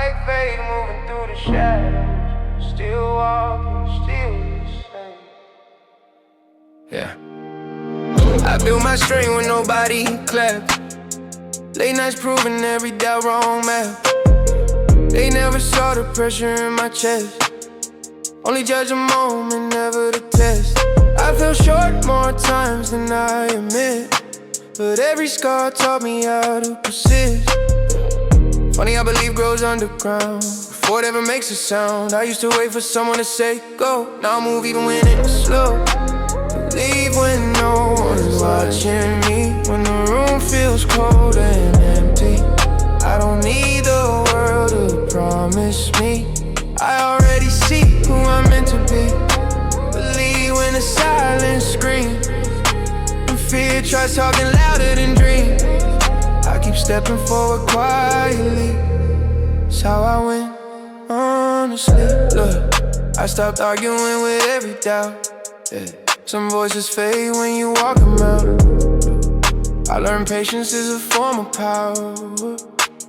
like fate moving through the shadows. Still walking, still the same. Yeah. I built my strength when nobody clapped. Late nights proving every doubt wrong map. They never saw the pressure in my chest. Only judge the moment, never the test. I fell short more times than I admit, but every scar taught me how to persist. Funny how belief grows underground before it ever makes a sound. I used to wait for someone to say go. Now I move even when it's slow. Believe when no one's watching me. When the room feels cold and empty, I don't need the world to promise me. I already see who I'm meant to be. Believe when the silence screams and fear tries talking louder than dreams. I keep stepping forward quietly. That's how I win, honestly. Look, I stopped arguing with every doubt. Yeah. Some voices fade when you walk them out. I learned patience is a form of power.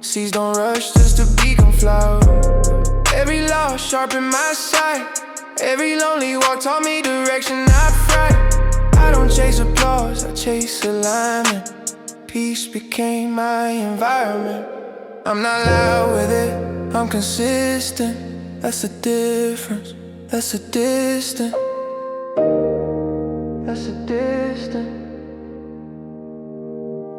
Seas don't rush just to become flowers. Every loss sharpened my sight. Every lonely walk taught me direction, not fright. I don't chase applause, I chase alignment. Peace became my environment. I'm not loud with it, I'm consistent. That's the difference, that's the distance. That's the distance.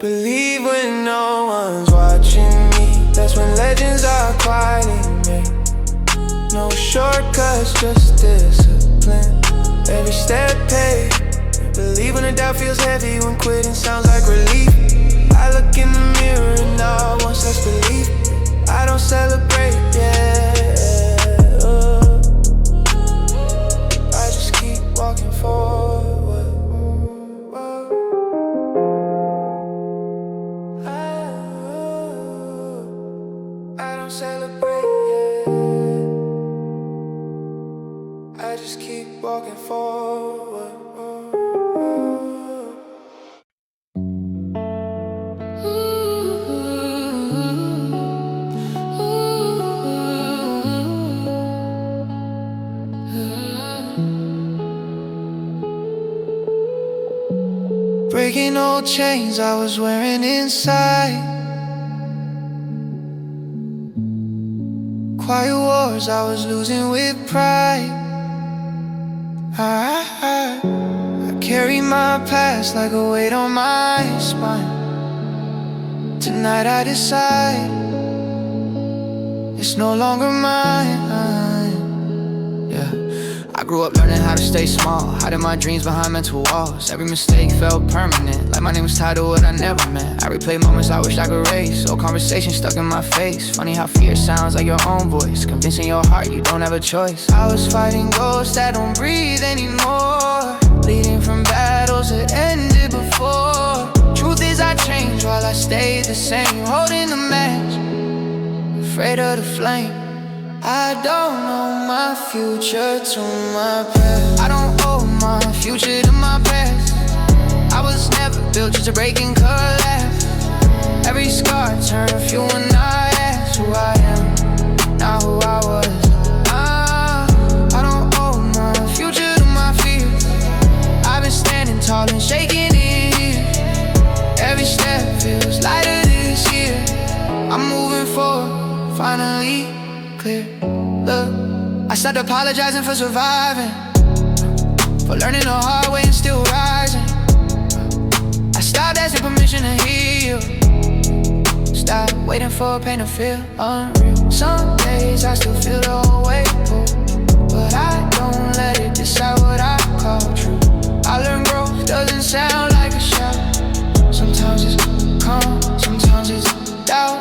Believe when no one's watching me. That's when legends are quietly made. No shortcuts, just discipline. Every step paid. Believe when the doubt feels heavy, when quitting sounds like relief. I look in the mirror and all I want's less belief. I don't celebrate, yeah. I just keep walking forward. I don't celebrate, yeah. I just keep walking forward. Breaking old chains I was wearing inside. Quiet wars I was losing with pride. I carry my past like a weight on my spine. Tonight I decide it's no longer mine. Yeah. I grew up learning how to stay small, hiding my dreams behind mental walls. Every mistake felt permanent, like my name was tied to what I never meant. I replay moments I wish I could erase, old conversations stuck in my face. Funny how fear sounds like your own voice, convincing your heart you don't have a choice. I was fighting ghosts that don't breathe anymore, bleeding from battles that ended before. Truth is I changed while I stayed the same, holding the match, afraid of the flame. I don't owe my future to my past. I don't owe my future to my past. I was never built just to break and collapse. Every scar turned fuel when I asked who I am, not who I was. I don't owe my future to my fears. I've been standing tall and shaking it here. Every step feels lighter this year. I'm moving forward, finally clear. Look, I stopped apologizing for surviving, for learning the hard way and still rising. I stopped asking permission to heal, stop waiting for pain to feel unreal. Some days I still feel the whole way, but I don't let it decide what I call true. I learned growth doesn't sound like a shout. Sometimes it's calm, sometimes it's doubt.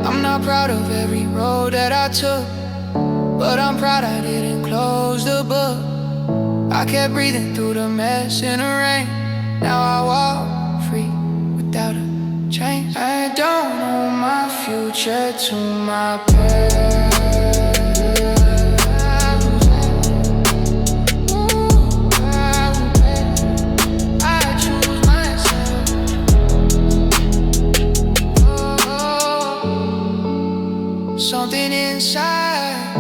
I'm not proud of every road that I took, but I'm proud I didn't close the book. I kept breathing through the mess in the rain. Now I walk free without a change. I don't owe my future to my past. Something feeling inside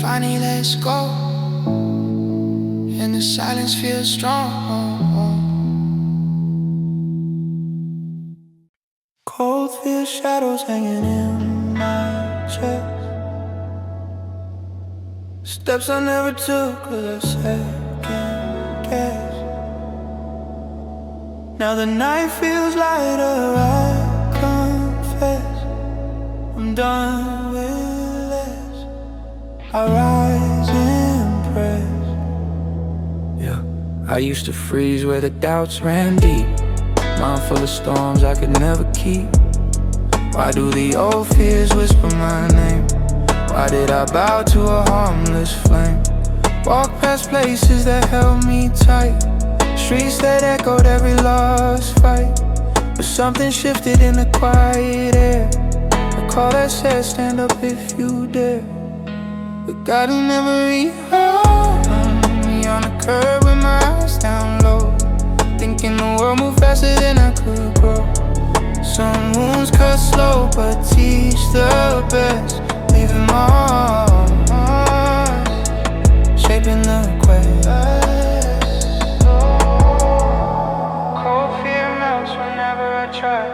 finally lets go, and the silence feels strong. Cold feels shadows hanging in my chest. Steps I never took 'cause I second guessed. Now the night feels lighter, I confess. I'm done with less. I rise impressed. Yeah, I used to freeze where the doubts ran deep. Mind full of storms I could never keep. Why do the old fears whisper my name? Why did I bow to a harmless flame? Walk past places that held me tight, streets that echoed every lost fight. But something shifted in the quiet air, a call that said stand up if you dare. But God will never rehold me on the curb with my eyes down low, thinking the world moved faster than I could grow. Some wounds cut slow but teach the best, leaving marks, shaping the quest. Cold fear melts whenever I try.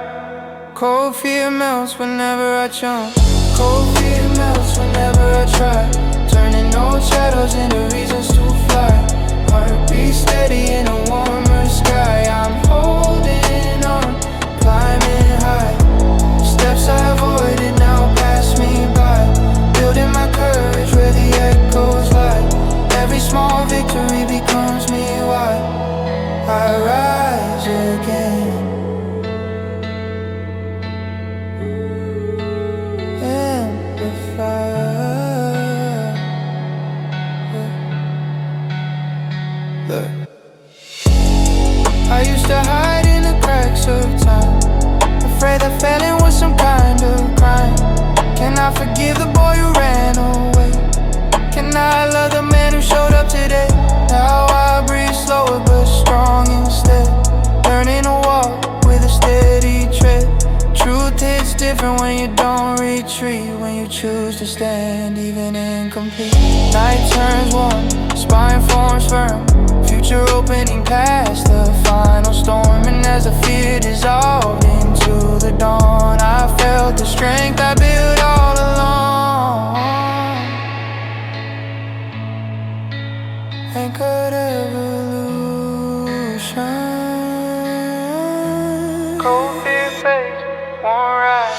Cold fear melts whenever I jump. Cold fear melts whenever I try, turning old shadows into reasons to fly. Heartbeat steady in a warmer sky. I'm holding on, climbing high. Steps I avoided now pass me by, building my courage where the echoes lie. Every small victory becomes me wide. I rise again. I used to hide in the cracks of time, afraid that failing was some kind of crime. Can I forgive the boy who ran away? Can I love the man who showed up today? Now I breathe slower but strong instead, learning to walk with a steady tread. Truth hits different when you don't retreat, when you choose to stand even incomplete. Night turns warm, spine forms firm, future opening past the final storm. And as the fear dissolved into the dawn, I felt the strength I built all along. Anchored evolution. Cold fear fades, won't rise.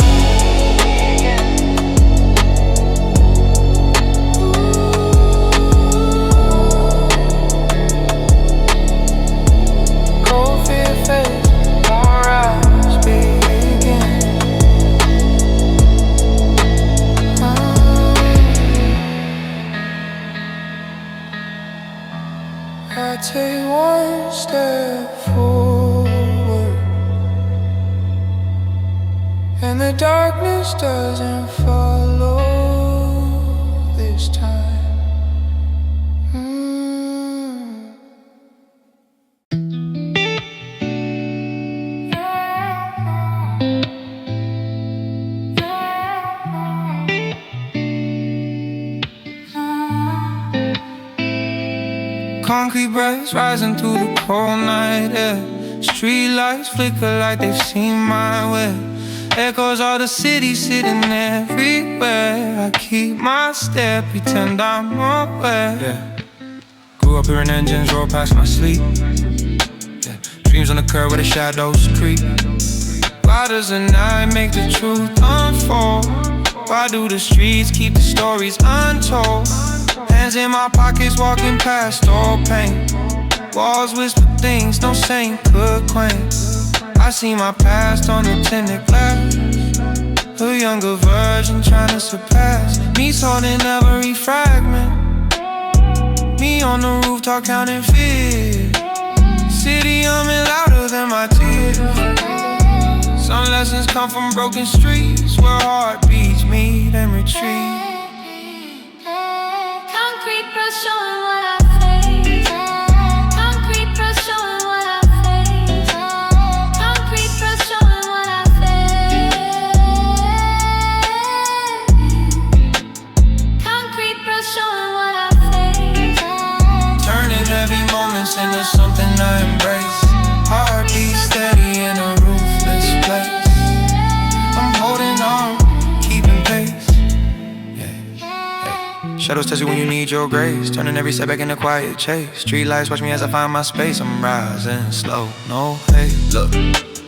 I take one step forward, and the darkness doesn't follow this time. Concrete breaths rising through the cold night air. Street lights flicker like they've seen my way. Echoes of the city sitting everywhere. I keep my step, pretend I'm aware. Yeah. Grew up hearing engines roll past my sleep. Yeah. Dreams on the curb where the shadows creep. Why does the night make the truth unfold? Why do the streets keep the stories untold? Hands in my pockets walking past all pain. Walls whisper things no saint could claim. I see my past on the tinted glass, a younger version trying to surpass me, holding every fragment. Me on the rooftop counting fear. City humming louder than my tears. Some lessons come from broken streets where heartbeats meet and retreat. Concrete press showing what I face. Concrete press showing what I face. Concrete press showing what I face. Shadows test you when you need your grace, turning every setback into quiet chase. Street lights watch me as I find my space. I'm rising slow, no haste. Look,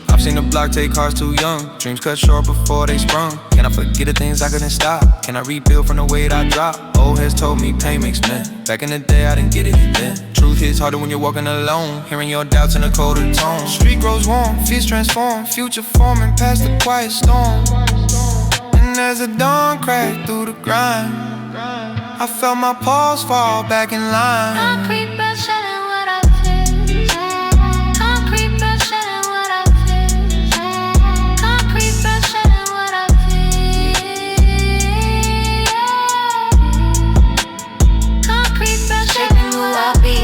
I've seen the block take cars too young. Dreams cut short before they sprung. Can I forget the things I couldn't stop? Can I rebuild from the weight I dropped? Old heads told me pain makes men. Back in the day I didn't get it then. Truth hits harder when you're walking alone, hearing your doubts in a colder tone. Street grows warm, fears transform, future forming past the quiet storm. And as the dawn cracked through the grind, I felt my pulse fall back in line. Concrete breath shedding what I feel. Concrete breath shedding what I feel. Concrete breath shedding what I feel. Concrete breath shaping who I'll be.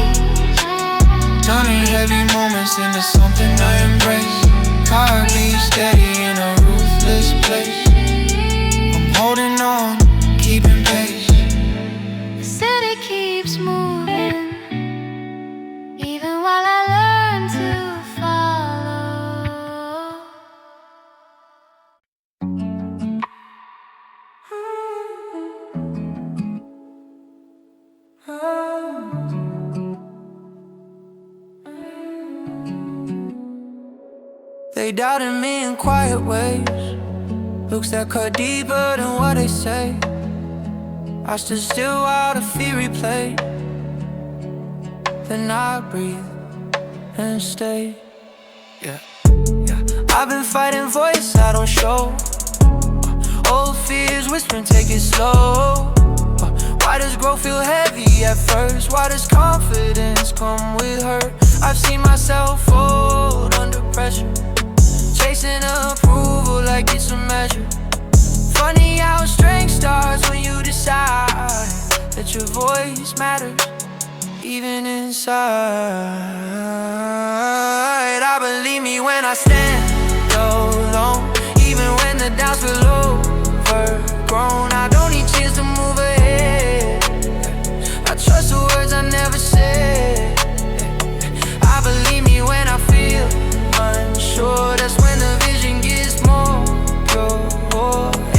Turning heavy moments into something I embrace. Heart beats steady in a ruthless place. I'm holding on, keeping pace. The city keeps moving, even while I learn to follow. They doubted me in quiet ways, looks that cut deeper than what they say. I stood still while the fear replayed. Then I breathe and stay. Yeah. I've been fighting voice I don't show. Old fears whispering, take it slow. Why does growth feel heavy at first? Why does confidence come with hurt? I've seen myself fold under pressure, chasing approval like it's a measure. Funny how strength starts when you decide that your voice matters, even inside. I believe me when I stand alone, even when the doubts feel overgrown. I don't need chance to move ahead. I trust the words I never said. I believe me when I feel unsure. That's when the vision gets more pure.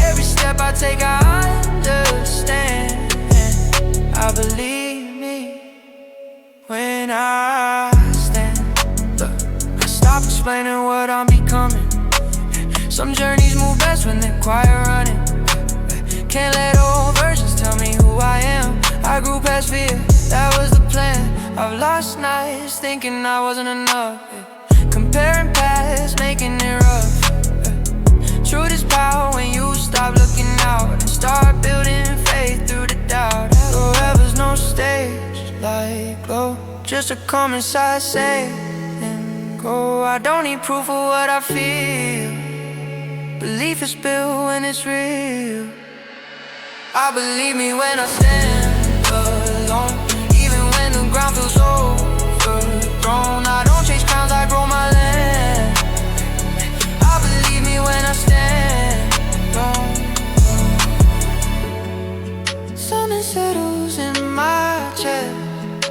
Every step I take I understand. I believe me when I stand. Look, I stop explaining what I'm becoming. Some journeys move best when they're quiet running. Can't let old versions tell me who I am. I grew past fear, that was the plan. I've lost nights thinking I wasn't enough. Comparing past, making it rough. Truth is power when you stop looking out and start building faith through the doubt. Forever's no stage like glow, just a come inside, say and go. I don't need proof of what I feel. Belief is built when it's real. I believe me when I stand alone, even when the ground feels overgrown. I don't chase crowns, I grow my land. I believe me when I stand alone. Something settles in my chest,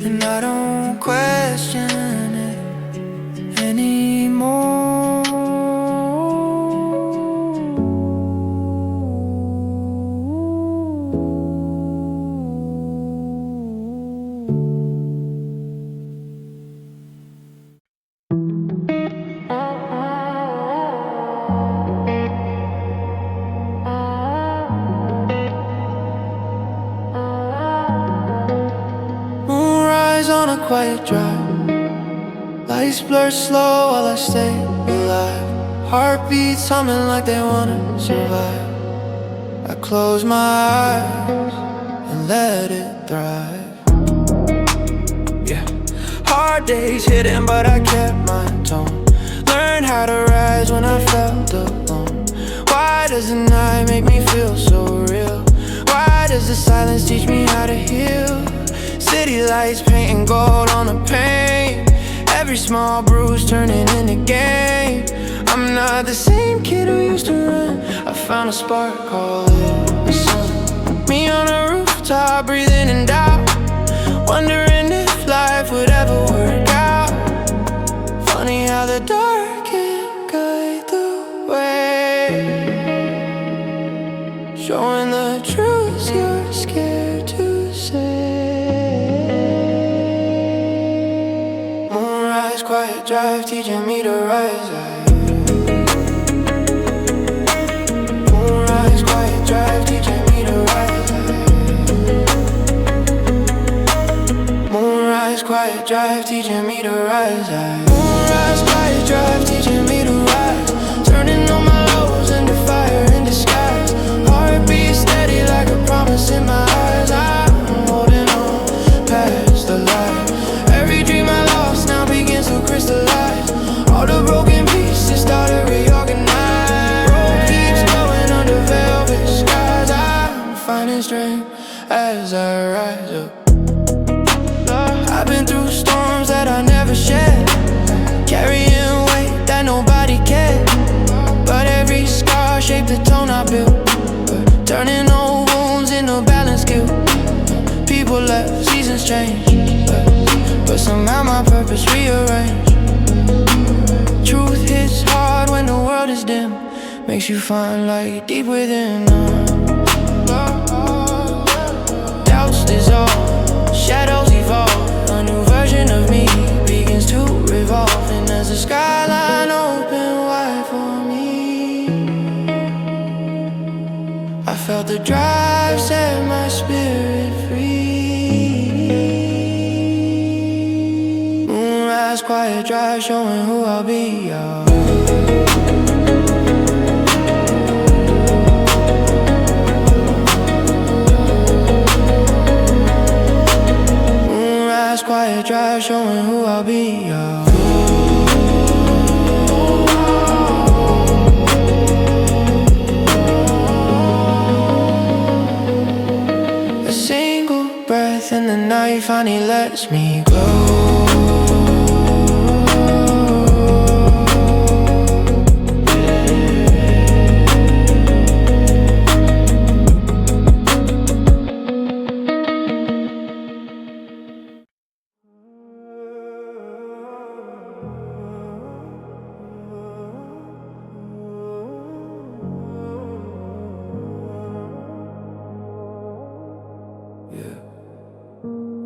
and I don't question it anymore. Quiet drive, lights blur slow while I stay alive. Heartbeats humming like they wanna survive. I close my eyes and let it thrive. Yeah, hard days hitting but I kept my tone. Learned how to rise when I felt alone. Why does the night make me feel so real? Why does the silence teach me how to heal? City lights painting gold on the paint. Every small bruise turning into game. I'm not the same kid who used to run. I found a spark, call it the sun. Me on a rooftop, breathing in doubt, wondering if life would ever work out. Funny how the dark can guide the way, showing the truth you me to rise. Moonrise, quiet drive, teaching me to rise. Moonrise, quiet drive, teaching me to rise. Moonrise, quiet drive, teaching me to rise. Turning all my lows into fire in disguise. Heartbeat steady like a promise in my eyes. I'm holding on past the light. Every dream I lost now begins to crystallize. All the broken pieces start to reorganize. Road keeps going under velvet skies. I'm finding strength as I rise up. I've been through storms that I never shed, carrying weight that nobody cared. But every scar shaped the tone I built, turning old wounds into balance skill. People left, seasons change, but somehow my purpose rearranged. Truth hits hard when the world is dim, makes you find light deep within. Doubts dissolve, shadows evolve. A new version of me begins to revolve, and as the skyline open wide for me, I felt the drive set my spirit free. Moonrise, quiet drive, showing who I'll be, y'all. Quiet drive, showing who I'll be, y'all. A single breath in the night finally lets me glow.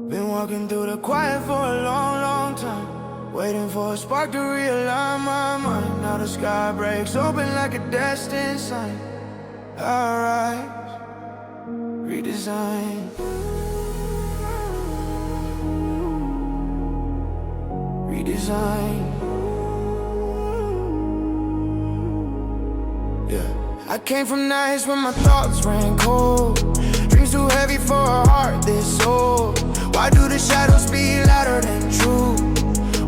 Been walking through the quiet for a long, long time, waiting for a spark to realign my mind. Now the sky breaks open like a destined sign. I rise, redesign, redesign. Yeah, I came from nights when my thoughts ran cold, dreams too heavy for a heart this old. Why do the shadows speak louder than truth?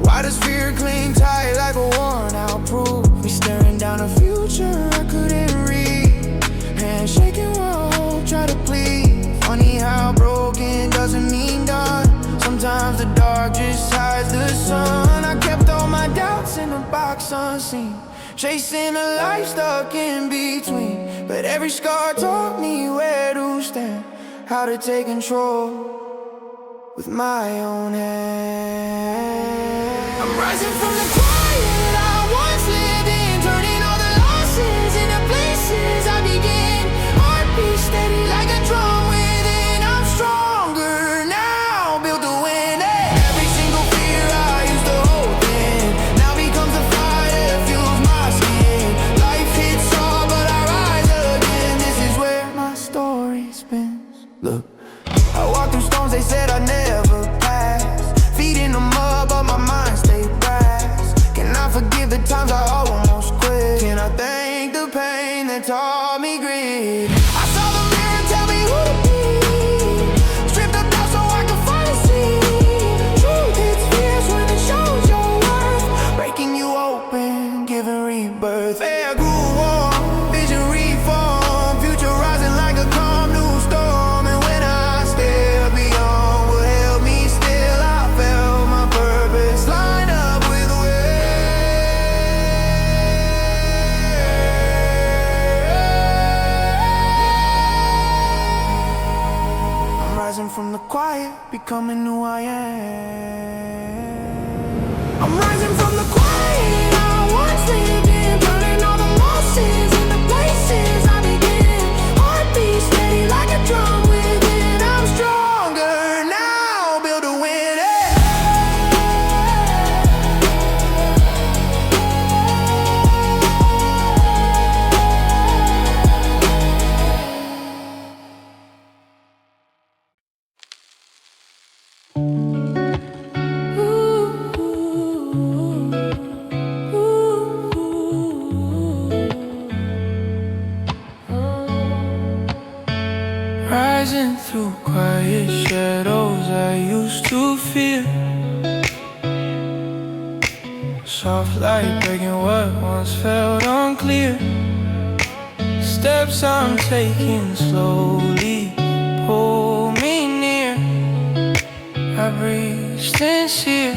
Why does fear cling tight like a worn out proof? Me staring down a future I couldn't read, hands shaking while hope try to plead. Funny how broken doesn't mean done. Sometimes the dark just hides the sun. I kept all my doubts in a box unseen, chasing a life stuck in between. But every scar taught me where to stand, how to take control with my own hand. I'm rising from the quiet I once lived in, turning all the losses into places I begin. Heartbeat steady like a drum within. I'm stronger now, built to win. Every single fear I used to hold in now becomes a fire that fuels my skin. Life hits hard but I rise again. This is where my story spins. Look, I walked through storms they said I'd never pass. Feet in the mud but my mind stayed brass. Can I forgive the times I almost quit? Can I thank the pain that taught me grit? I saw the mirror tell me who to be, stripped up down so I could finally see. Truth hits fierce when it shows your worth, breaking you open, giving rebirth. Air grew warm, vision reform, future rising like a calm new storm. And when I step beyond what held me still, I felt my purpose line up with I'm rising from the quiet, becoming who I am. I'm rising from the quiet I once lived in, turning all the losses into places I begin. Heartbeat steady like a drum within. I'm stronger now, built to win. to fear. Soft light breaking what once felt unclear. Steps I'm taking slowly pull me near. I breathe sincere,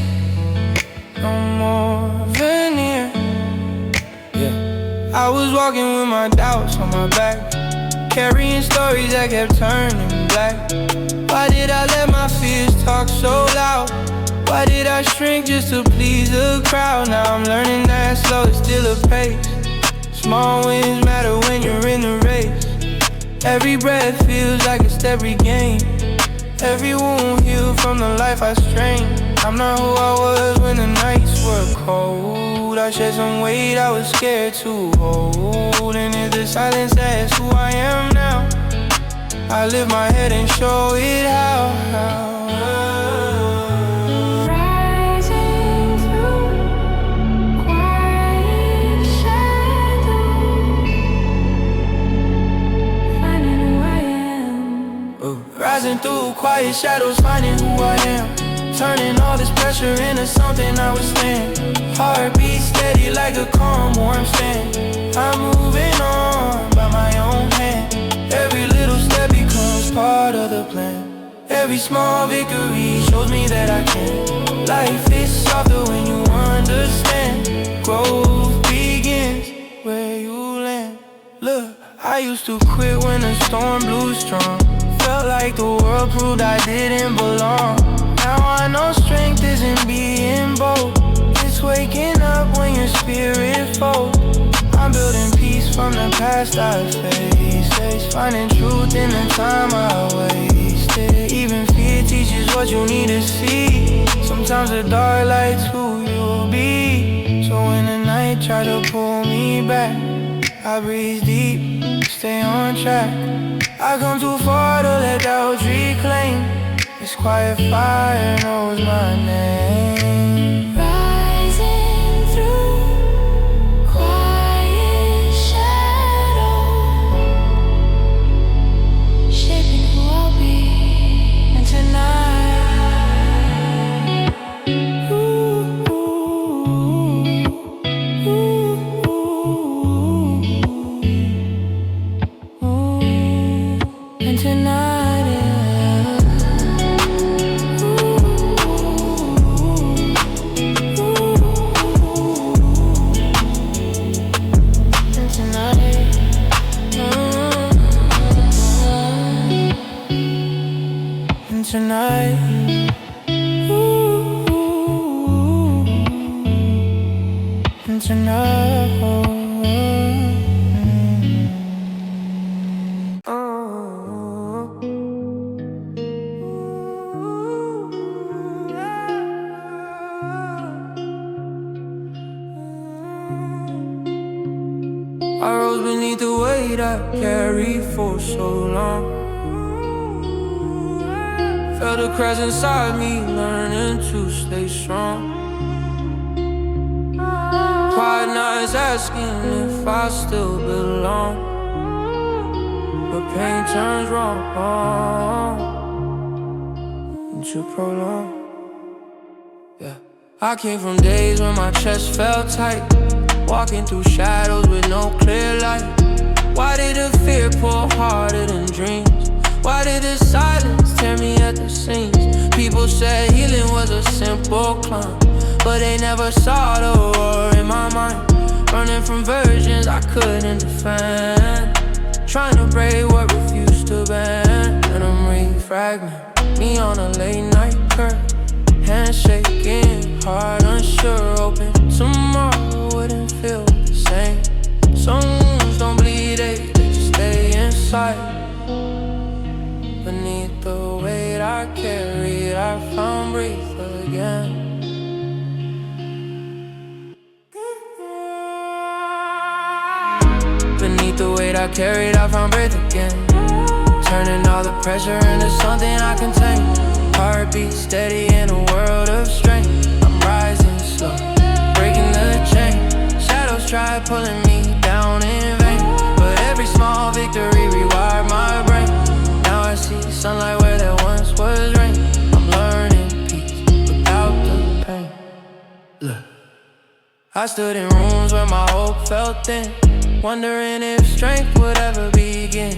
no more veneer. Yeah, I was walking with my doubts on my back, carrying stories that kept turning black. Why did I let my fears talk so loud? Why did I shrink just to please the crowd? Now I'm learning that slow is still a pace. Small wins matter when you're in the race. Every breath feels like a step regained. Every wound healed from the life I strained. I'm not who I was when the nights were cold. I shed some weight I was scared to hold. And if the silence asks who I am now, I lift my head and show it how. Rising through quiet shadows, finding who I am. Turning all this pressure into something I withstand. Heartbeat steady like a calm, warm stand. I'm moving on by my own hand. Every little step becomes part of the plan. Every small victory shows me that I can. Life is softer when you understand. Growth begins where you land. Look, I used to quit when the storm blew strong. Felt like the world proved I didn't belong. Now I know strength isn't being bold. It's waking up when your spirit folds. I'm building peace from the past I faced. Finding truth in the time I wasted. Even fear teaches what you need to see. Sometimes the dark lights who you'll be. So when the night try to pull me back, I breathe deep, stay on track. I come too far to let doubt reclaim. This quiet fire knows my name. Rising through quiet shadow, shaping who I'll be. And tonight, and tonight, yeah. And tonight, And tonight, and tonight. I rose beneath the weight I carried for so long. Felt the cracks inside me, learning to stay strong. Quiet nights asking if I still belong, but pain turns wrong into prolong. Yeah, I came from days when my chest felt tight, walking through shadows with no clear light. Why did the fear pull harder than dreams? Why did the silence tear me at the seams? People said healing was a simple climb, but they never saw the war in my mind. Running from versions I couldn't defend, trying to break what refused to bend. And I'm refragmenting me on a late night curve, hands shaking, heart unsure, hoping tomorrow wouldn't feel the same. Some wounds don't bleed, they just stay inside. Beneath the weight I carried, I found breath again. Beneath the weight I carried, I found breath again. Turning all the pressure into something I contain. Heartbeat steady in a world of strain. I'm rising slow, breaking the chain. Shadows try pulling me down in vain, but every small victory rewired my brain. Now I see sunlight where there once was rain. I'm learning I stood in rooms where my hope felt thin, wondering if strength would ever begin.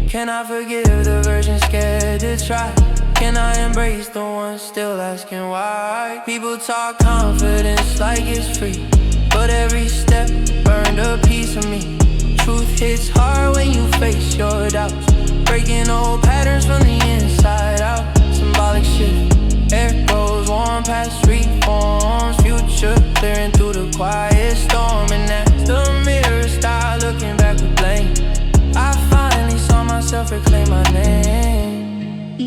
Can I forgive the version scared to try? Can I embrace the one still asking why? People talk confidence like it's free, but every step burned a piece of me. Truth hits hard when you face your doubts, breaking old patterns from the inside out. Symbolic shift, air goes warm past reforms, future clearing through the quiet storm. And as the mirror started looking back with blame, I finally saw myself reclaim my name.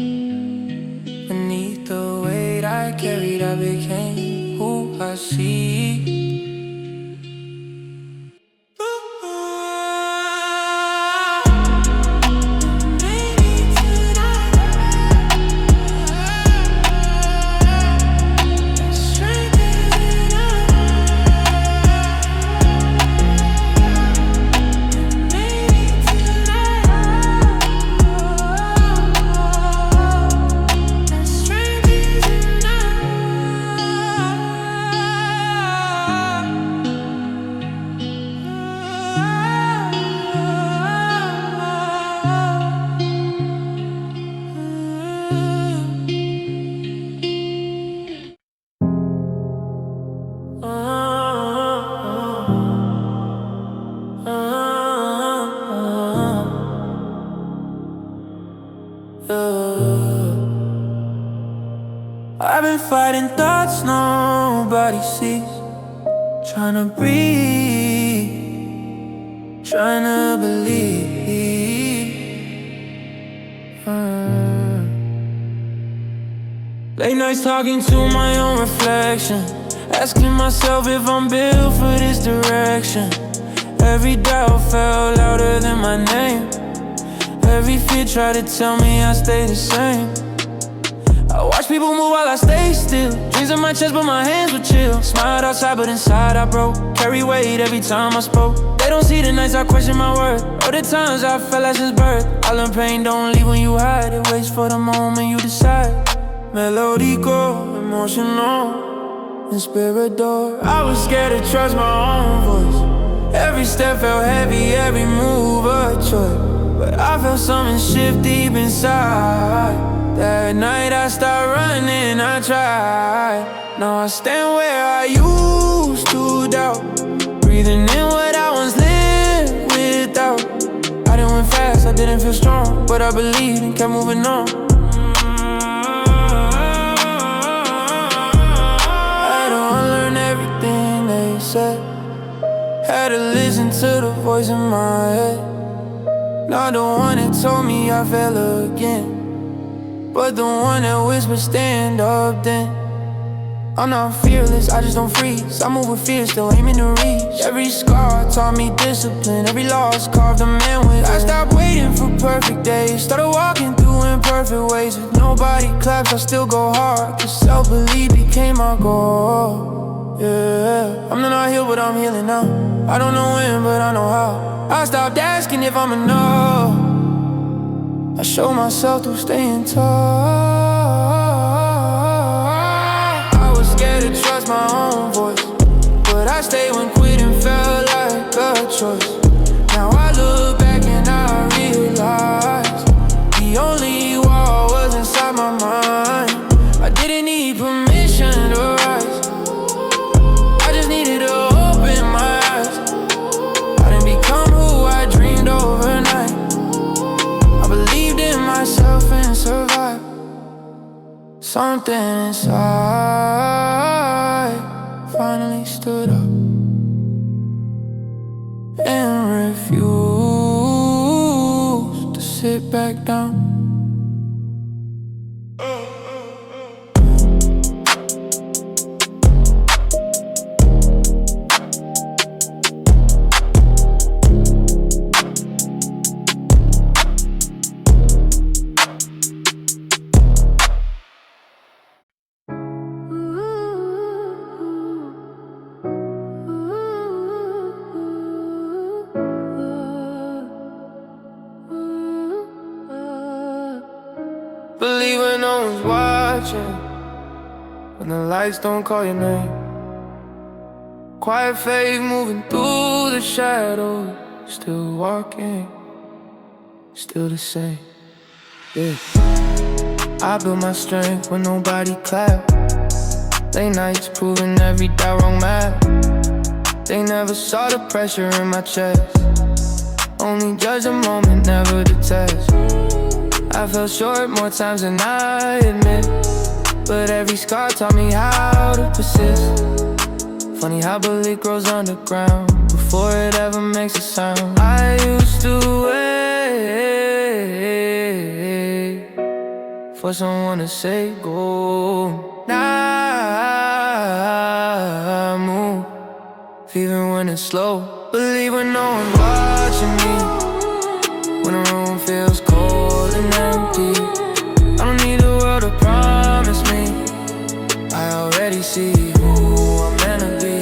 Beneath the weight I carried, I became who I see. I've been fighting thoughts nobody sees, trying to breathe, trying to believe. Late nights talking to my own reflection, asking myself if I'm built for this direction. Every doubt felt louder than my name. Every fear tried to tell me I stay the same. I watch people move while I stay still. Dreams in my chest but my hands were chill. Smiled outside but inside I broke. Carry weight every time I spoke. They don't see the nights I question my worth, or the times I felt like since birth. All the pain don't leave when you hide, it waits for the moment you decide. Melodico, emotional, inspirador. I was scared to trust my own voice. Every step felt heavy, every move a choice. But I felt something shift deep inside. That night I started running, I tried. Now I stand where I used to doubt, breathing in what I once lived without. I didn't win fast, I didn't feel strong, but I believed and kept moving on. I had to unlearn everything they said, had to listen to the voice in my head. Not the one that told me I fell again, but the one that whispered stand up then. I'm not fearless, I just don't freeze. I move with fear, still aiming to reach. Every scar taught me discipline, every loss carved a man with. I stopped waiting for perfect days, started walking through imperfect ways. If nobody claps, I still go hard, cause self-belief became my goal. Yeah, I'm not healed but I'm healing now. I don't know when but I know how. I stopped asking if I'm enough, I show myself through staying tall. I was scared to trust my own voice, but I stayed when quitting felt like a choice. Now I look back and I realize the only wall was inside my mind. I didn't need permission to rise, I just needed to open my eyes. I didn't become who I dreamed overnight, believed in myself and survived. Something inside finally stood up and refused to sit back down. Believe when no one's watching, when the lights don't call your name, quiet faith moving through the shadows. Still walking, still the same. Yeah. I built my strength when nobody clapped. Late nights proving every doubt wrong map. They never saw the pressure in my chest. Only judge the moment, never the test. I fell short more times than I admit, but every scar taught me how to persist. Funny how belief grows underground before it ever makes a sound. I used to wait for someone to say go. Now I move, even when it's slow. Believe when no one's watching me, when the room feels cold and empty. I don't need the world to promise me, I already see who I'm meant to be.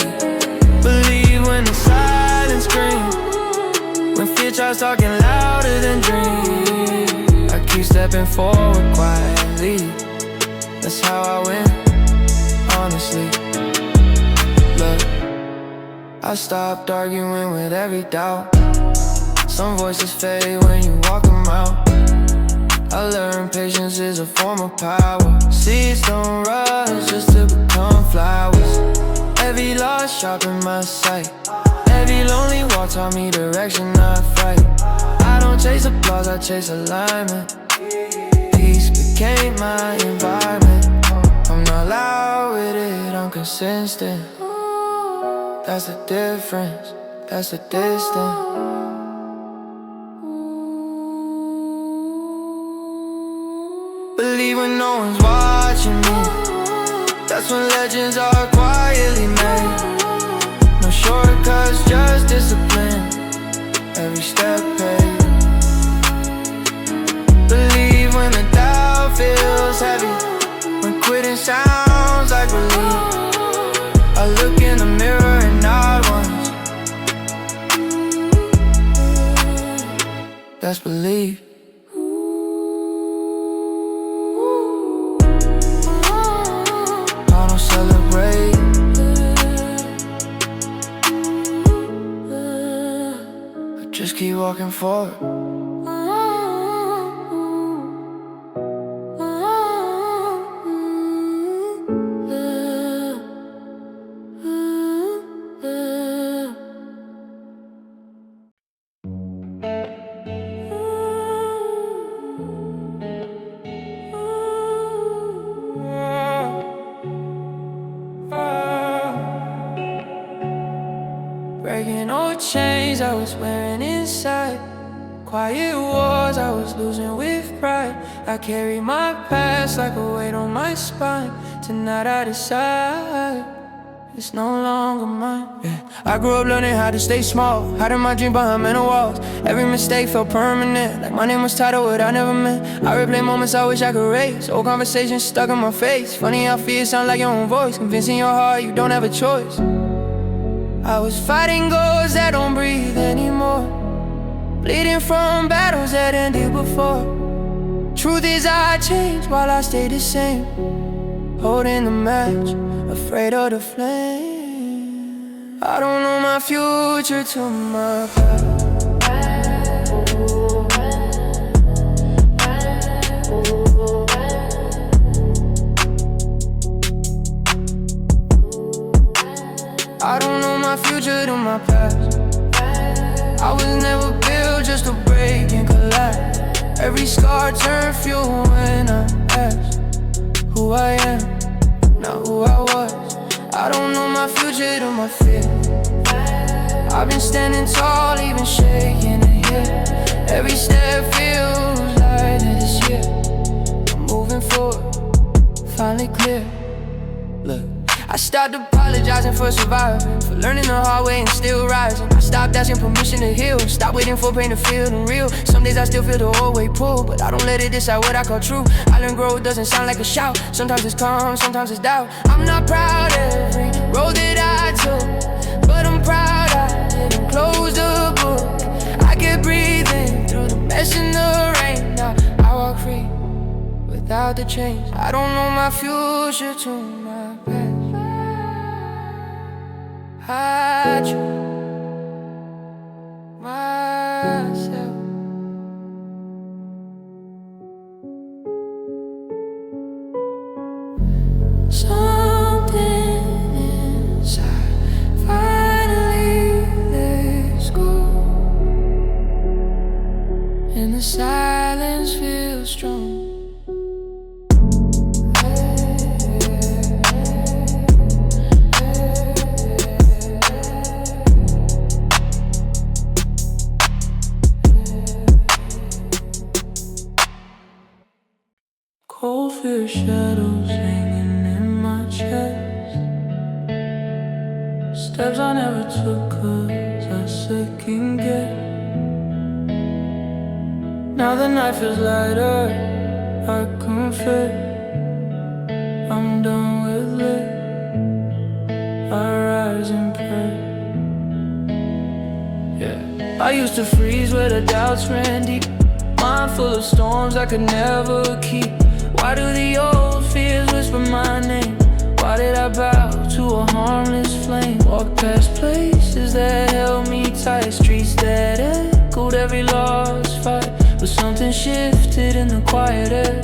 Believe when the silence screams, when fear tries talking louder than dreams. I keep stepping forward quietly, that's how I win, honestly. Look, I stopped arguing with every doubt. Some voices fade when you walk them out. I learned patience is a form of power. Seeds don't rush just to become flowers. Every loss sharpened my sight. Every lonely walk taught me direction, not fight. I don't chase applause, I chase alignment. Peace became my environment. I'm not loud with it, I'm consistent. That's the difference, that's the distance. Believe when no one's watching me, that's when legends are quietly made. No shortcuts, just discipline, every step paid. Believe when the doubt feels heavy, when quitting sounds like relief. I look in the mirror and not once, that's belief. I don't celebrate, I just keep walking forward. Breaking old chains I was wearing inside. Quiet wars I was losing with pride. I carry my past like a weight on my spine. Tonight I decide it's no longer mine. Yeah. I grew up learning how to stay small, hiding my dream behind mental walls. Every mistake felt permanent, like my name was titled what I never meant. I replay moments I wish I could erase, old conversations stuck in my face. Funny how fear sound like your own voice, convincing your heart you don't have a choice. I was fighting ghosts that don't breathe anymore, bleeding from battles that ended before. Truth is I changed while I stayed the same, holding the match, afraid of the flame. I don't know my future to my past. I don't know my future to my past. I was never built just to break and collapse. Every scar turned fuel when I asked who I am, not who I was. I don't know my future to my fear. I've been standing tall, even shaking it here. Every step feels lighter this year. I'm moving forward, finally clear. Look, I stopped apologizing for surviving, for learning the hard way and still rising. I stopped asking permission to heal, stopped waiting for pain to feel unreal. Some days I still feel the whole way pull, but I don't let it decide what I call true. I learn growth doesn't sound like a shout. Sometimes it's calm, sometimes it's doubt. I'm not proud of every road that I took, but I'm proud I didn't close the book. I kept breathing through the mess and the rain. Now I walk free without the chains. I don't know my future to my past. hide you myself. Something inside finally lets go, and the silence feels strong. Cold fear shadows hanging in my chest. Steps I never took 'cause I second guess. Now the night feels lighter, I confess. I'm done with it, I rise and pray. Yeah, I used to freeze where the doubts ran deep. Mind full of storms I could never keep. Why do the old fears whisper my name? Why did I bow to a harmless flame? Walk past places that held me tight, streets that echoed every lost fight. But something shifted in the quiet air,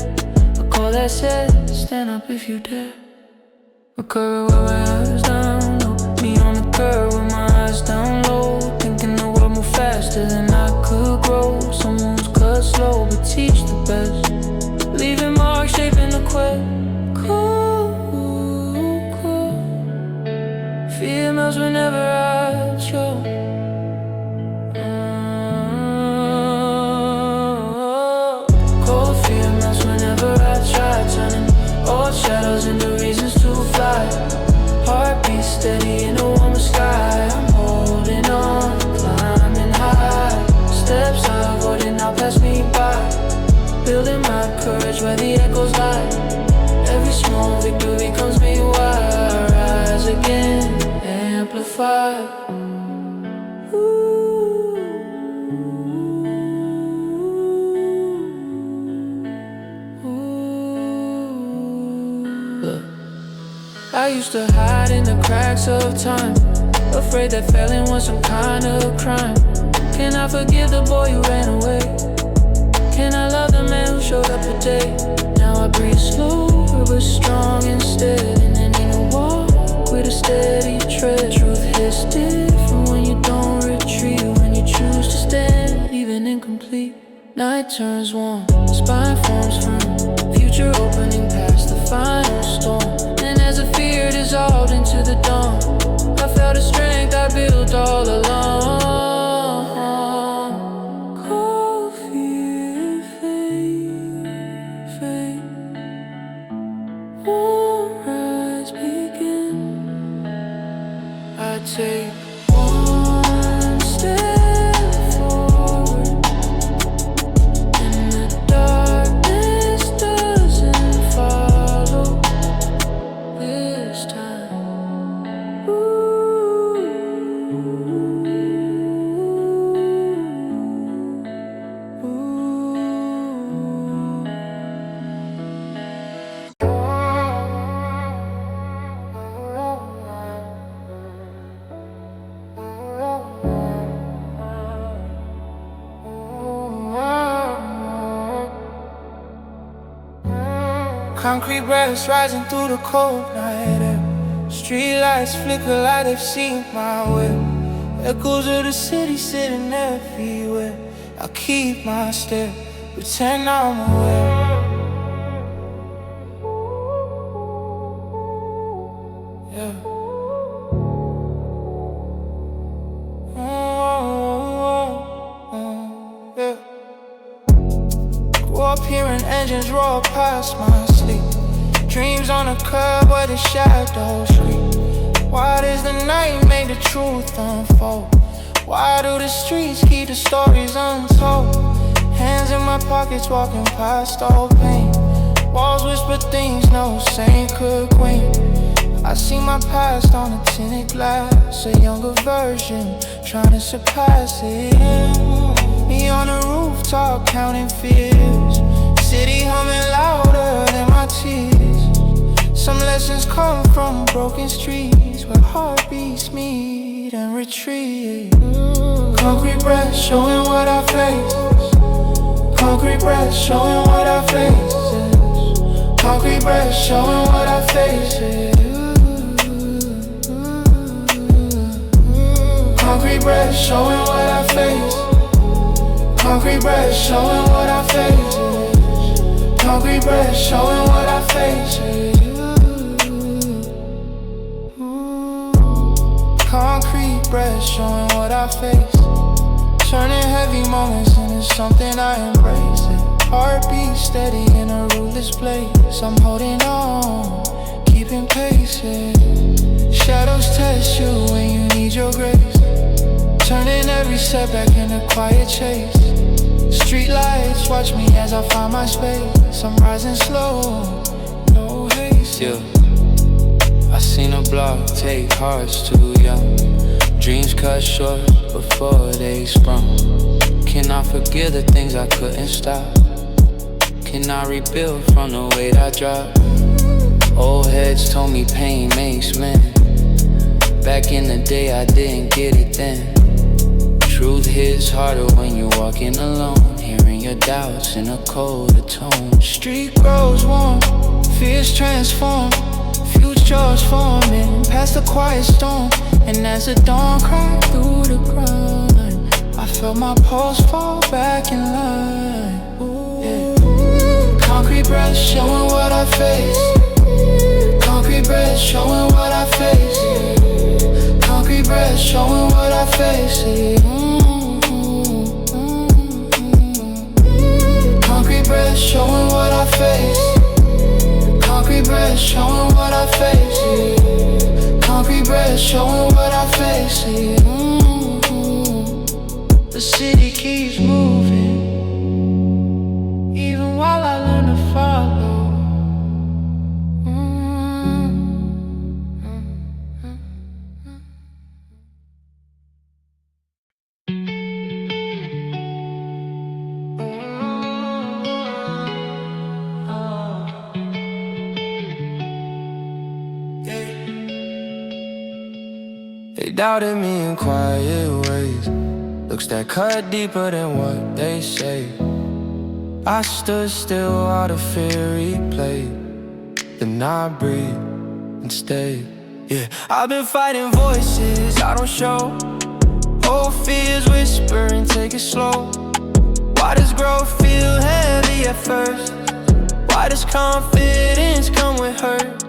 a call that said, stand up if you dare. A curve where my eyes down low, me on the curb with my eyes down low, thinking the world moved faster than I could grow. Some wounds cut slow but teach the best, leaving marks shaping the quest. Cold, cold, fear melts whenever I show. Cold fear melts whenever I try, turning old shadows into reasons to fly. Heartbeat steady in a warmer sky. I'm holding on, climbing high. Steps I avoided now pass me by, building my courage where the echoes lie. Every small victory comes me wide. I rise again, amplified. Look, I used to hide in the cracks of time, afraid that failing was some kind of crime. Can I forgive the boy who ran away? Can I love the man who showed up today? Now I breathe slower but strong instead, and then in a walk with a steady tread. Truth hits different when you don't retreat, when you choose to stand even incomplete. Night turns warm, spine forms firm, future opening past the final storm. And as the fear dissolved into the dawn, I felt the strength I built all along. Take one step forward, and the darkness doesn't follow this time. Concrete breaths rising through the cold night air. Street lights flicker like they've seen my way. Echoes of the city sitting everywhere. I keep my step, pretend I'm aware. Yeah. Yeah. Grew up hearing engines roar past my sleep. Dreams on the curb where the shadows creep. Why does the night make the truth unfold? Why do the streets keep the stories untold? Hands in my pockets walking past all pain. Walls whisper things no saint could queen. I see my past on a tinted glass, a younger version trying to surpass it. Me on the rooftop counting fears, city humming louder than my tears. Some lessons come from broken streets where heartbeats meet and retreat. Concrete breath showing what I face. Concrete breath showing what I face. Concrete breath showing what I face. Concrete breath showing what I face. Concrete breath showing what I face. Concrete breath showing what I face. Concrete breath showing what I face. Turning heavy moments into something I embrace. Heartbeat steady in a ruthless place. I'm holding on, keeping pace. Shadows test you when you need your grace. Turning every setback into quiet chase. Street lights watch me as I find my space. I'm rising slow, no haste. Yeah, I seen a block take hearts too young. Dreams cut short before they sprung. Can I forgive the things I couldn't stop? Can I rebuild from the weight I dropped? Old heads told me pain makes men. Back in the day I didn't get it then. Truth hits harder when you're walking alone, hearing your doubts in a colder tone. Street grows warm, fears transform, futures forming past the quiet storm. And as the dawn cracked through the grind, I felt my pulse fall back in line. Yeah. Concrete breath showing what I face. Concrete breath showing what I face. Concrete breath showing what I face. Concrete breath showing what I face. Concrete breath showing what I face. Concrete breath showing what I face. The city keeps moving, even while I learn to follow. They doubted me in quiet ways, looks that cut deeper than what they say. I stood still out of fear replayed, then I breathed and stayed. Yeah, I've been fighting voices I don't show. Old fears whisper and take it slow. Why does growth feel heavy at first? Why does confidence come with hurt?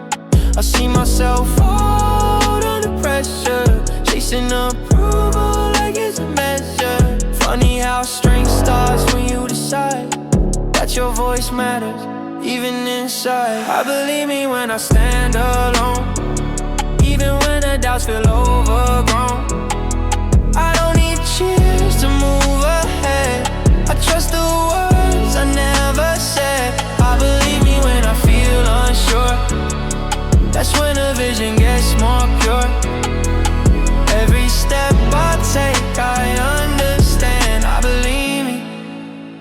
I see myself fall under pressure, chasing approval like it's a measure. Funny how strength starts when you decide that your voice matters, even inside. I believe me when I stand alone, even when the doubts feel overgrown. I don't need cheers to move ahead. I trust the words I never said. I believe me when I feel unsure. That's when the vision gets more pure. Every step I take, I understand. I believe me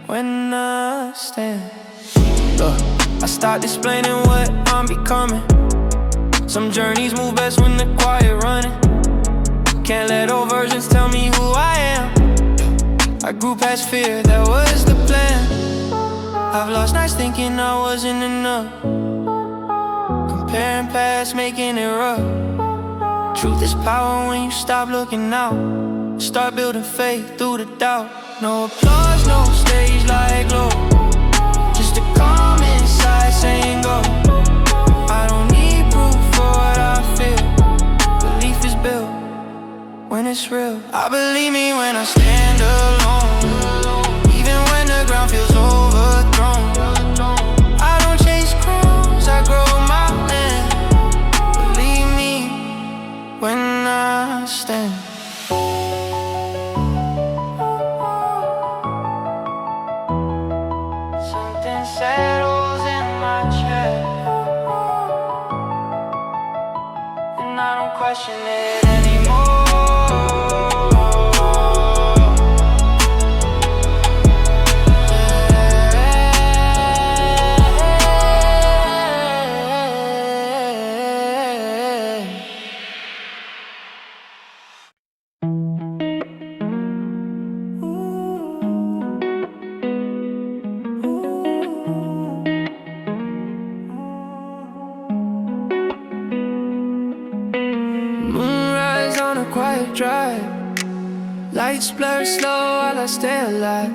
when I stand. Look, I start explaining what I'm becoming. Some journeys move best when the quiet running. Can't let old versions tell me who I am. I grew past fear, that was the plan. I've lost nights thinking I wasn't enough, comparing past, making it rough. Truth is power when you stop looking out. Start building faith through the doubt. No applause, no stage like glow, just a calm inside saying go. I don't need proof for what I feel. Belief is built when it's real. I believe me when I stand alone, even when the ground feels overthrown. I don't chase crowns, I grow my land. Believe me when I stand. Something settles in my chest, and I don't question it anymore. lights blur slow while I stay alive.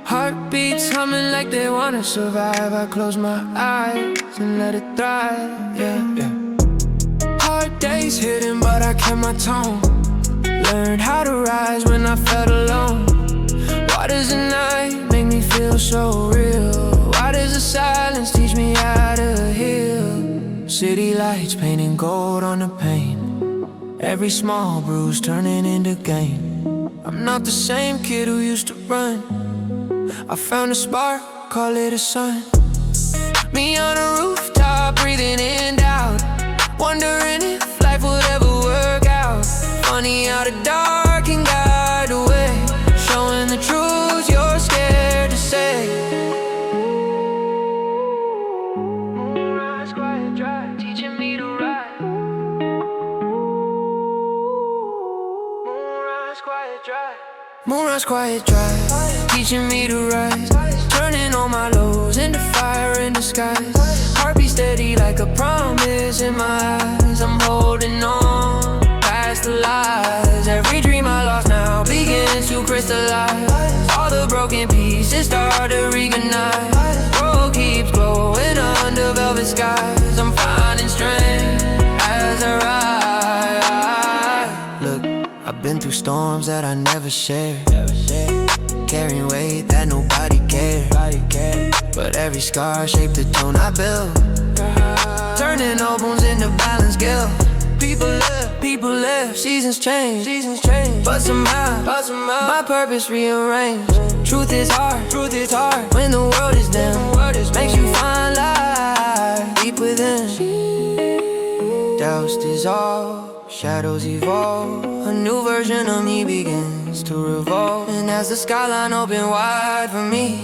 Heartbeats humming like they wanna survive. I close my eyes and let it thrive, yeah. Hard days hitting, but I kept my tone. Learned how to rise when I felt alone. Why does the night make me feel so real? Why does the silence teach me how to heal? City lights painting gold on the paint. Every small bruise turning into gain. I'm not the same kid who used to run. I found a spark, call it a sun. Me on a rooftop, breathing in and out, wondering if life would ever work out. Funny how the dark can guide the way, showing the truth you're scared to say. Moonrise quiet drive, teaching me to ride. Moonrise quiet drive. Moonrise quiet drive, teaching me to rise. Turning all my lows into fire in the skies. Heartbeat steady like a promise in my eyes. I'm holding on past the lies. Every dream I lost now begins to crystallize. All the broken pieces start to reignite. World keeps glowing under velvet skies. I'm finding strength as I ride. Look, I've been through storms that I never shared. Carrying weight that nobody cared. But every scar shaped the tone I built. Turning old bones into balanced scale. People left, seasons change. But somehow, my purpose rearranged. Truth is hard, when the world is dim. Makes you find light deep within. Doubts dissolve, shadows evolve. A new version of me begins to revolve. And as the skyline opened wide for me,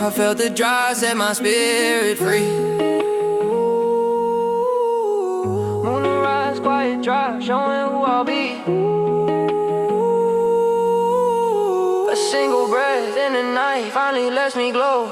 I felt the drive set my spirit free. Moonrise quiet drive, showing who I'll be. A single breath in the night finally lets me glow.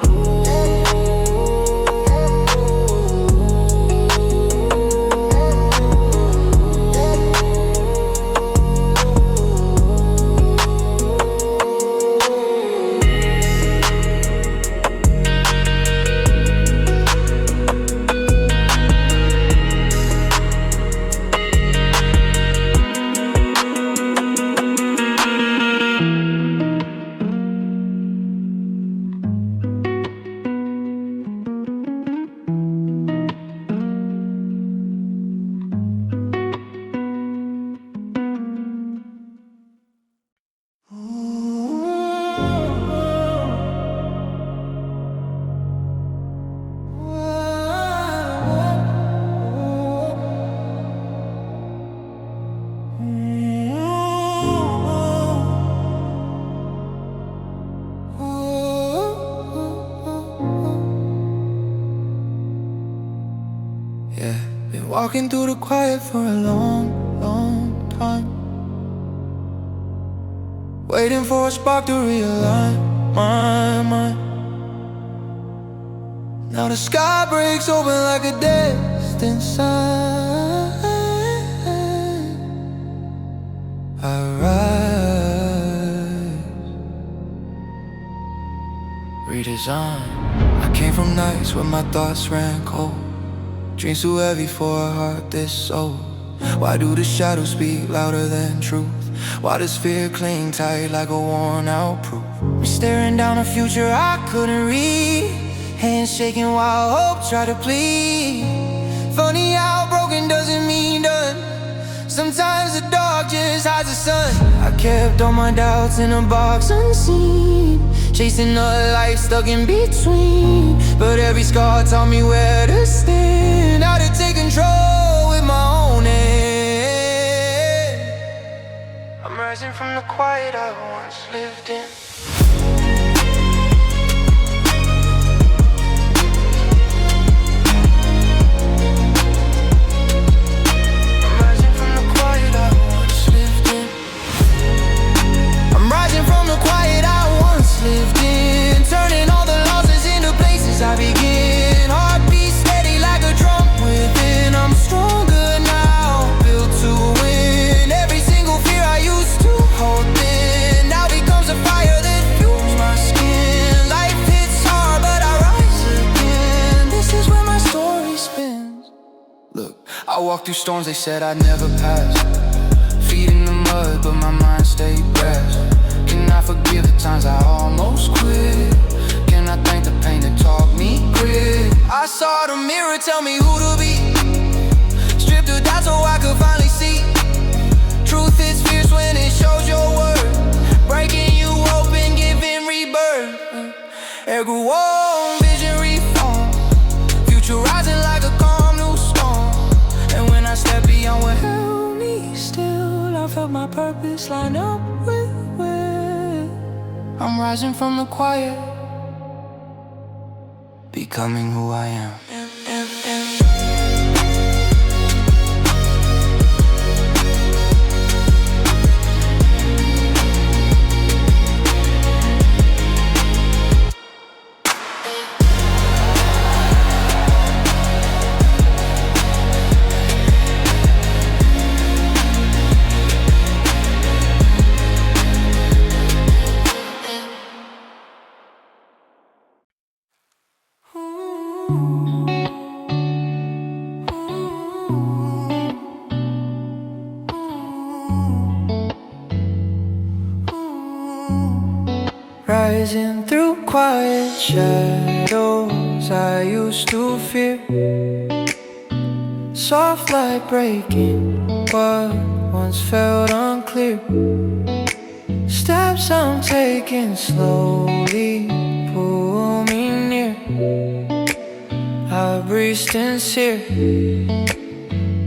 Walking through the quiet for a long time, waiting for a spark to realign my mind. Now the sky breaks open like a distant sign. I rise, redesign. I came from nights where my thoughts ran cold. Dreams too heavy for a heart this old. Why do the shadows speak louder than truth? Why does fear cling tight like a worn out proof? Me staring down a future I couldn't read, hands shaking while hope tried to plead. Funny how broken doesn't mean done. Sometimes the dark just hides the sun. I kept all my doubts in a box unseen, chasing a life stuck in between. But every scar taught me where to stand, how to take control with my own hand. I'm rising from the quiet I once lived in. I'm rising from the quiet I once lived in. I'm rising from the quiet I once lived in. Turning all the losses into places I begin. Heartbeat steady like a drum within. I'm stronger now, built to win. Every single fear I used to hold in, walked through storms, they said I'd never pass. Feet in the mud, but my mind stayed brass. Can I forgive the times I almost quit? Can I thank the pain that taught me grit? I saw the mirror tell me who to be. Stripped the doubt so I could finally see. Truth is fierce when it shows your worth. Breaking you open, giving rebirth. Air grew on, vision reformed. Future rising like a calm new storm. And when I stepped beyond what held me still, I felt my purpose line up with will. I'm rising from the quiet, becoming who I am. Rising through quiet shadows I used to fear. Soft light breaking what once felt unclear. Steps I'm taking slowly pull me near. I breathe sincere,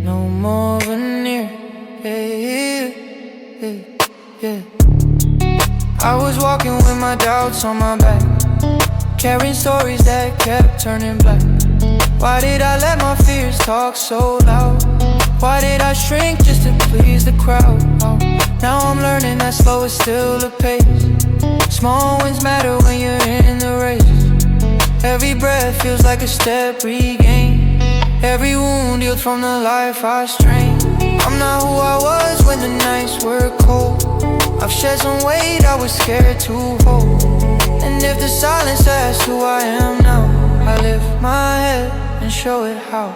no more veneer. Yeah, yeah, yeah. I was walking with my doubts on my back, carrying stories that kept turning black. Why did I let my fears talk so loud? Why did I shrink just to please the crowd? Oh, now I'm learning that slow is still the pace. Small wins matter when you're in the race. Every breath feels like a step regained. Every wound healed from the life I strained. I'm not who I was when the nights were cold. I've shed some weight I was scared to hold. And if the silence asks who I am now, I lift my head and show it how.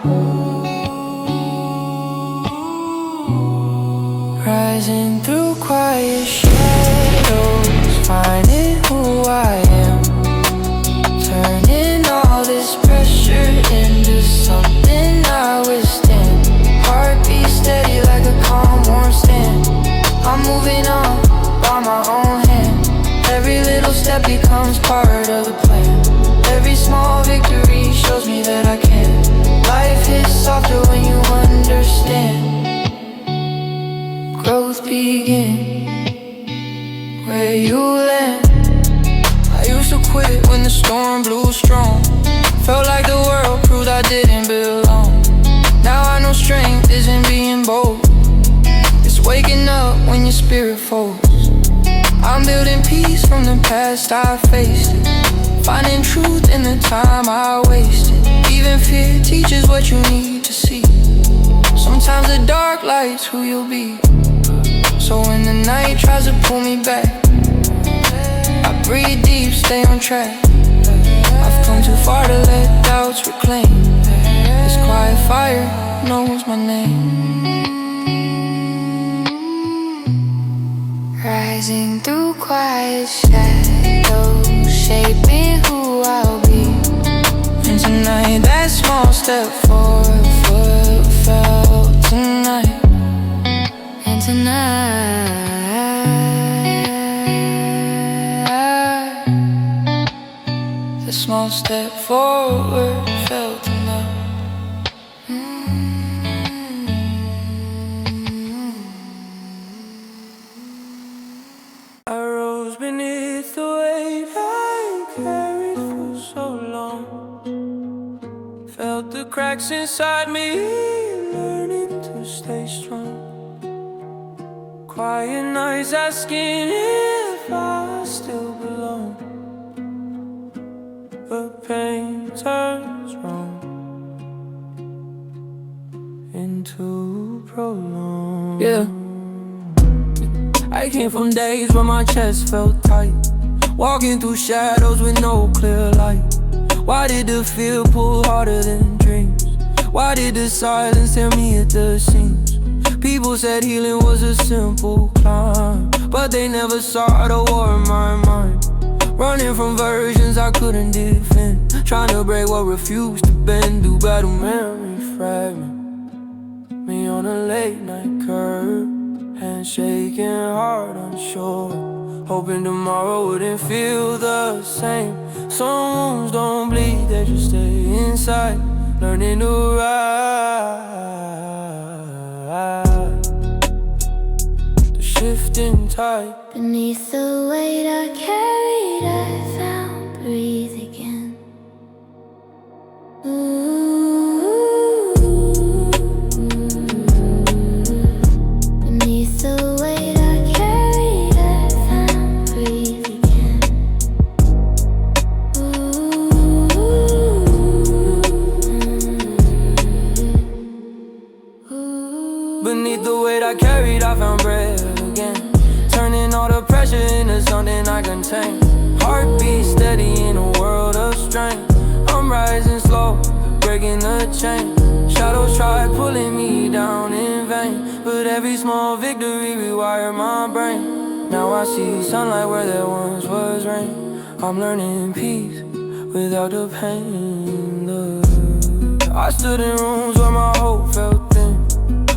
Rising through quiet shadows, finding who I am. Turning all this pressure into something I withstand. Heartbeat steady like a calm warm stand. I'm moving on by my own hand. Every little step becomes part of the plan. Every small victory shows me that I can. Life hits softer when you understand. Growth begins where you land. I used to quit when the storm blew strong. Felt like the world proved I didn't belong. Now I know strength isn't being bold. Waking up when your spirit folds. I'm building peace from the past I faced it. Finding truth in the time I wasted. Even fear teaches what you need to see. Sometimes the dark light's who you'll be. So when the night tries to pull me back, I breathe deep, stay on track. I've come too far to let doubts reclaim. This quiet fire knows my name. Rising through quiet shadows, shaping who I'll be. And tonight, that small step forward, foot felt tonight. And tonight, the small step forward felt tonight. Cracks inside me, learning to stay strong. Quiet nights asking if I still belong. But pain turns wrong into prolonged. Yeah, I came from days where my chest felt tight, walking through shadows with no clear light. Why did the fear pull harder than dreams? Why did the silence tear me at the seams? People said healing was a simple climb, but they never saw the war in my mind. Running from versions I couldn't defend, trying to break what refused to bend. Do battle memory fragment me on a late night curve, hands shaking, heart unsure, hoping tomorrow wouldn't feel the same. Some wounds don't bleed, they just stay inside, learning to ride the shifting tide. Beneath the weight I carried, I found breathe again. Beneath the weight I carried, I found breathe again. Beneath the weight I carried, I found breath again. Turning all the pressure into something I contain. Heartbeat steady in a world of strain. I'm rising slow, breaking the chain. Shadows try pulling me down in vain, but every small victory rewired my brain. Now I see sunlight where there once was rain. I'm learning peace without the pain. I stood in rooms where my hope felt thin,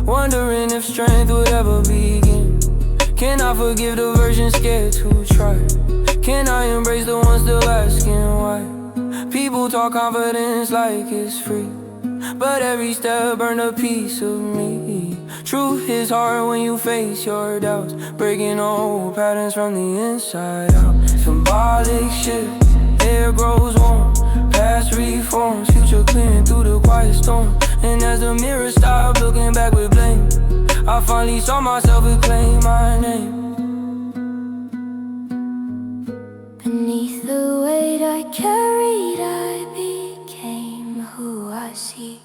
wondering if strength would ever begin. Can I forgive the version scared to try? Can I embrace the one still asking why? People talk confidence like it's free, but every step burned a piece of me. Truth is hard when you face your doubts, breaking old patterns from the inside out. Symbolic shift, air grows warm, past reforms, future clearing through the quiet storm. And as the mirror stopped looking back with blame, I finally saw myself reclaim my name. Beneath the weight I carried, I became who I see.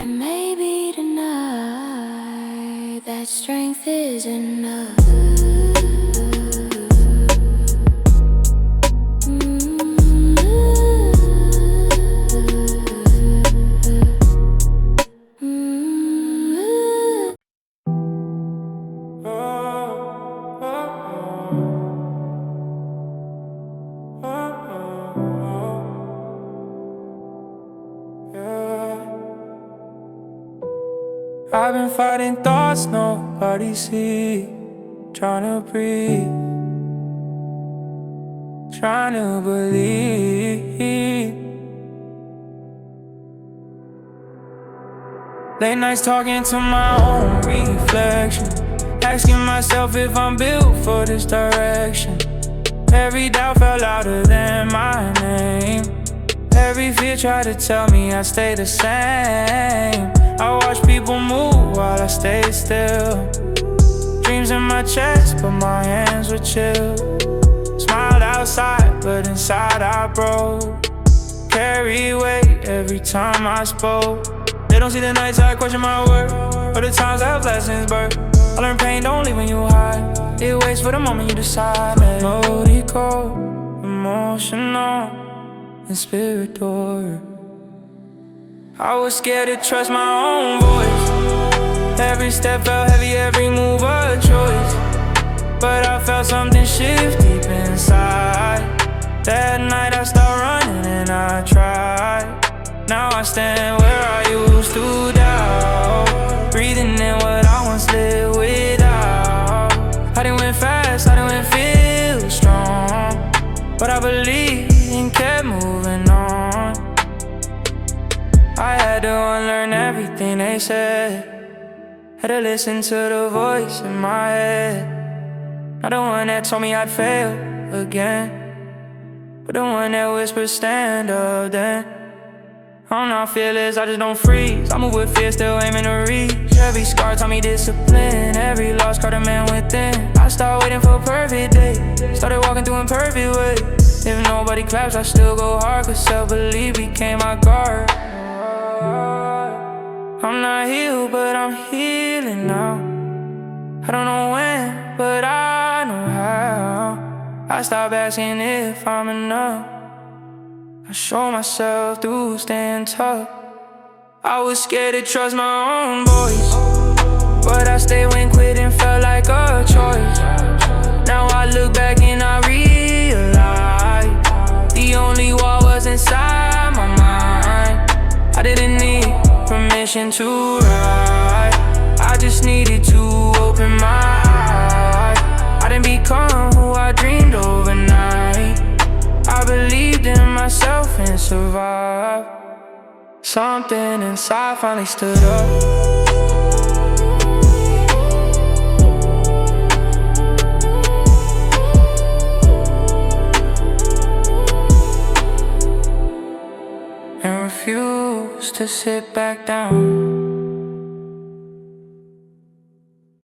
And maybe tonight that strength is enough. I've been fighting thoughts nobody see, trying to breathe, trying to believe. Late nights talking to my own reflection, asking myself if I'm built for this direction. Every doubt felt louder than my name. Every fear tried to tell me I stay the same. I watch people move while I stay still. Dreams in my chest, but my hands were chill. Smiled outside, but inside I broke. Carry weight every time I spoke. They don't see the nights I question my worth, or the times I have lessons birth. I learned pain don't leave when you hide. It waits for the moment you decide. Melodical, emotional, and spiritual. I was scared to trust my own voice. Every step felt heavy, every move a choice. But I felt something shift deep inside. That night I stopped running and I tried. Now I stand where I used to doubt, breathing in what I once lived without. I didn't win fast, I didn't feel strong, but I believed and kept moving on. I had to unlearn everything they said, had to listen to the voice in my head. Not the one that told me I'd fail again, but the one that whispered stand up then. I'm not fearless, I just don't freeze. I move with fear, still aiming to reach. Every scar taught me discipline, every loss caught a man within. I stopped waiting for a perfect day, started walking through imperfect ways. If nobody claps, I still go hard, cause self-belief became my guard. I'm not healed, but I'm healing now. I don't know when, but I stop asking if I'm enough. I show myself through staying tough. I was scared to trust my own voice, but I stayed when quitting felt like a choice. Now I look back and I realize the only wall was inside my mind. I didn't need permission to ride, I just needed to open my eyes. I didn't become who I dreamed overnight. I believed in myself and survived. Something inside finally stood up. And refused to sit back down.